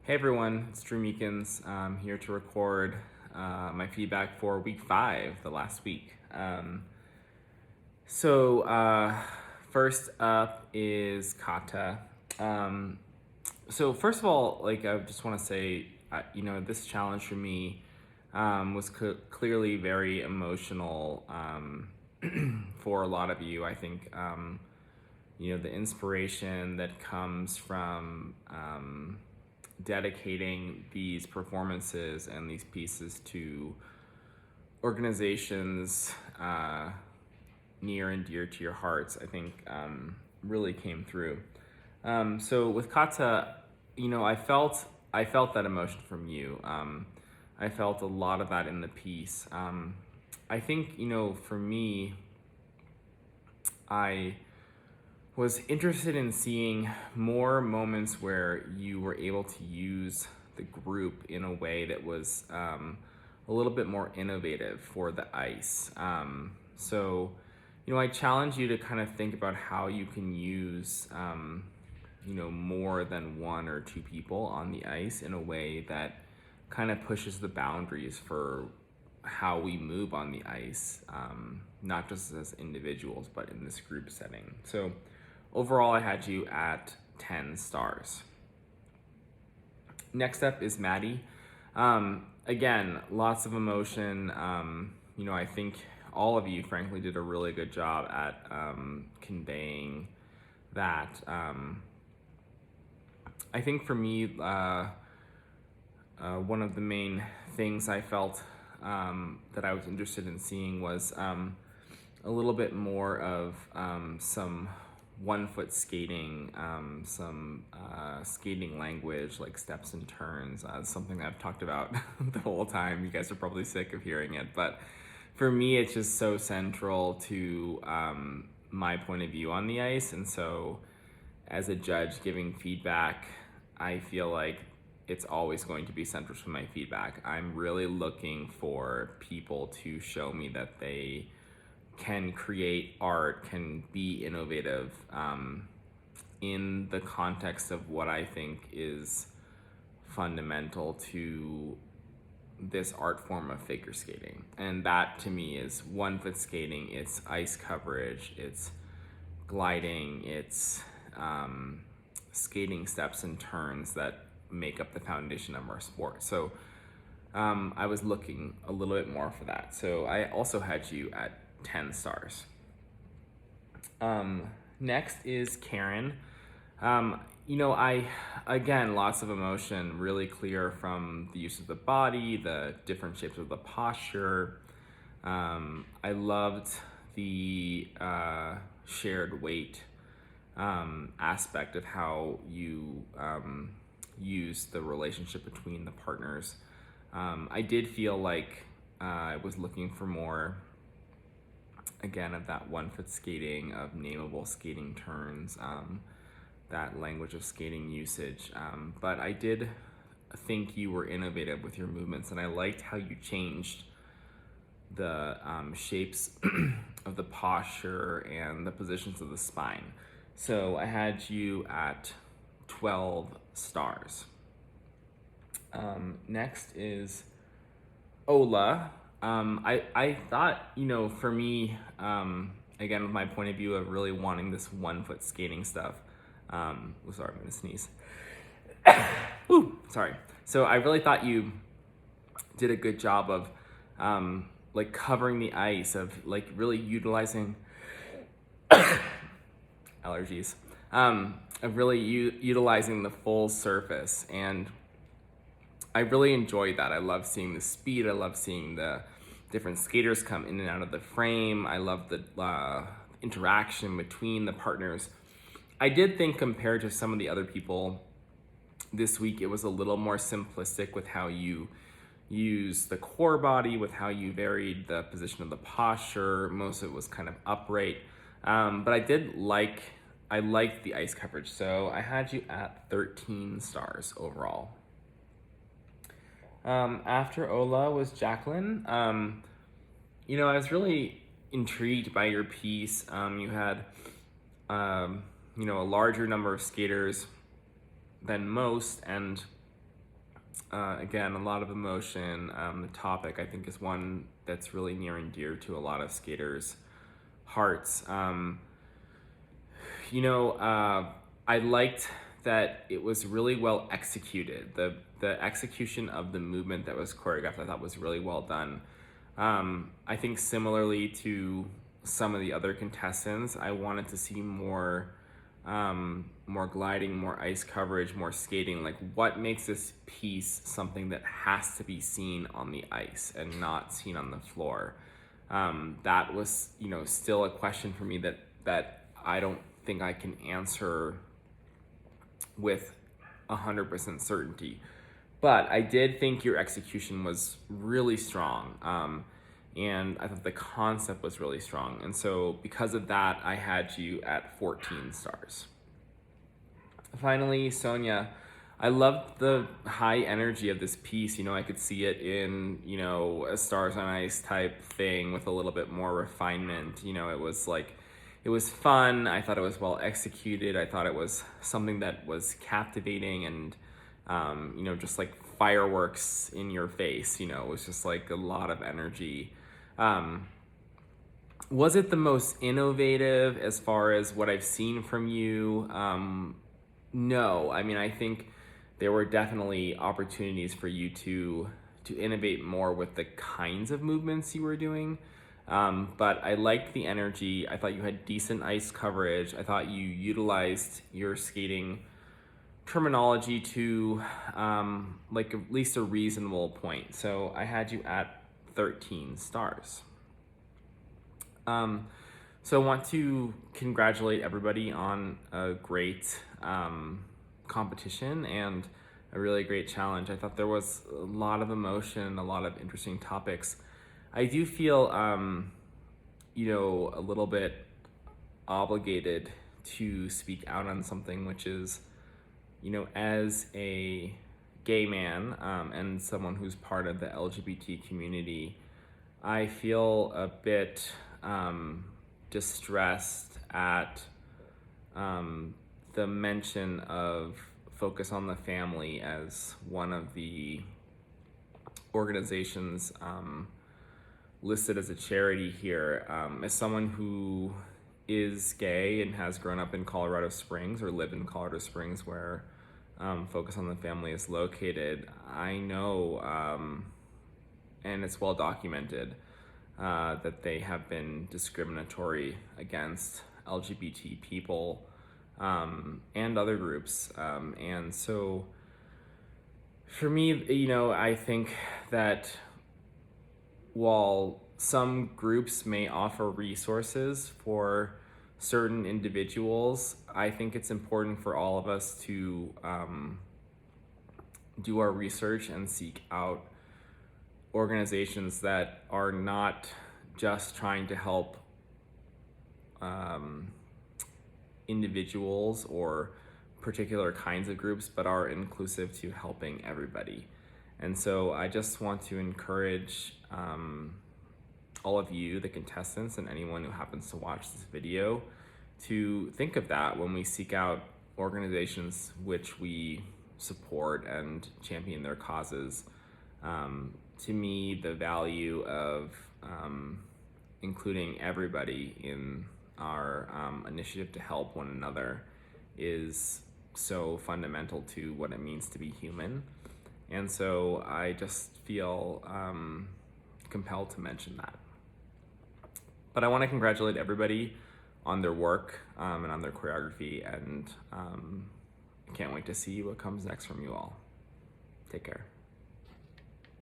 Hey everyone, it's Drew Meekins. I'm here to record my feedback for week 5, the last week. So first up is Kata. So first of all, I just want to say, this challenge for me was clearly very emotional for a lot of you. I think, the inspiration that comes from dedicating these performances and these pieces to organizations near and dear to your hearts, I think really came through. So with Kata, I felt that emotion from you. I felt a lot of that in the piece. I think for me, I was interested in seeing more moments where you were able to use the group in a way that was a little bit more innovative for the ice. I challenge you to kind of think about how you can use, more than one or two people on the ice in a way that kind of pushes the boundaries for how we move on the ice, not just as individuals, but in this group setting. So overall, I had you at 10 stars. Next up is Maddie. Again, lots of emotion. I think all of you, frankly, did a really good job at conveying that. I think for me, one of the main things I felt that I was interested in seeing was a little bit more of some 1 foot skating, some skating language like steps and turns. Something I've talked about the whole time. You guys are probably sick of hearing it, but for me, it's just so central to my point of view on the ice. And so as a judge giving feedback, I feel like it's always going to be central to my feedback. I'm really looking for people to show me that they can create art, can be innovative in the context of what I think is fundamental to this art form of figure skating. And that to me is 1 foot skating, it's ice coverage, it's gliding, it's skating steps and turns that make up the foundation of our sport. So I was looking a little bit more for that. So I also had you at 10 stars. Next is Karen. Again, lots of emotion, really clear from the use of the body, the different shapes of the posture. I loved the shared weight aspect of how you use the relationship between the partners. I did feel like I was looking for more, again, of that 1 foot skating, of nameable skating turns, that language of skating usage. But I did think you were innovative with your movements, and I liked how you changed the shapes of the posture and the positions of the spine. So I had you at 12 stars. Next is Ola. I thought, for me, again, with my point of view of really wanting this 1 foot skating stuff, sorry, I'm gonna sneeze. Ooh, sorry. So I really thought you did a good job of covering the ice, of really utilizing allergies, of really utilizing the full surface. And I really enjoyed that. I love seeing the speed. I love seeing the different skaters come in and out of the frame. I love the interaction between the partners. I did think, compared to some of the other people this week, it was a little more simplistic with how you use the core body, with how you varied the position of the posture. Most of it was kind of upright. But I liked the ice coverage. So I had you at 13 stars overall. After Ola was Jacqueline. I was really intrigued by your piece. You had, a larger number of skaters than most, and Again, a lot of emotion. The topic, I think, is one that's really near and dear to a lot of skaters' hearts. I liked that it was really well executed. The execution of the movement that was choreographed, I thought, was really well done. I think similarly to some of the other contestants, I wanted to see more gliding, more ice coverage, more skating. Like, what makes this piece something that has to be seen on the ice and not seen on the floor? That was, still a question for me that I don't think I can answer with 100% certainty. But I did think your execution was really strong. And I thought the concept was really strong. And so because of that, I had you at 14 stars. Finally, Sonia, I loved the high energy of this piece. I could see it in, a Stars on Ice type thing with a little bit more refinement. It was fun. I thought it was well executed. I thought it was something that was captivating and, just like fireworks in your face. It was just like a lot of energy. Was it the most innovative as far as what I've seen from you? No. I think there were definitely opportunities for you to innovate more with the kinds of movements you were doing. But I liked the energy. I thought you had decent ice coverage. I thought you utilized your skating terminology to at least a reasonable point. So I had you at 13 stars. So I want to congratulate everybody on a great competition and a really great challenge. I thought there was a lot of emotion, a lot of interesting topics. I do feel, a little bit obligated to speak out on something, which is, as a gay man and someone who's part of the LGBT community, I feel a bit distressed at the mention of Focus on the Family as one of the organizations listed as a charity here. As someone who is gay and has grown up in Colorado Springs or lived in Colorado Springs where Focus on the Family is located, I know, and it's well documented, that they have been discriminatory against LGBT people and other groups. And so for me, I think that while some groups may offer resources for certain individuals, I think it's important for all of us to do our research and seek out organizations that are not just trying to help individuals or particular kinds of groups, but are inclusive to helping everybody. And so I just want to encourage all of you, the contestants, and anyone who happens to watch this video to think of that when we seek out organizations which we support and champion their causes. To me, the value of including everybody in our initiative to help one another is so fundamental to what it means to be human. And so I just feel compelled to mention that. But I want to congratulate everybody on their work and on their choreography, and I can't wait to see what comes next from you all. Take care.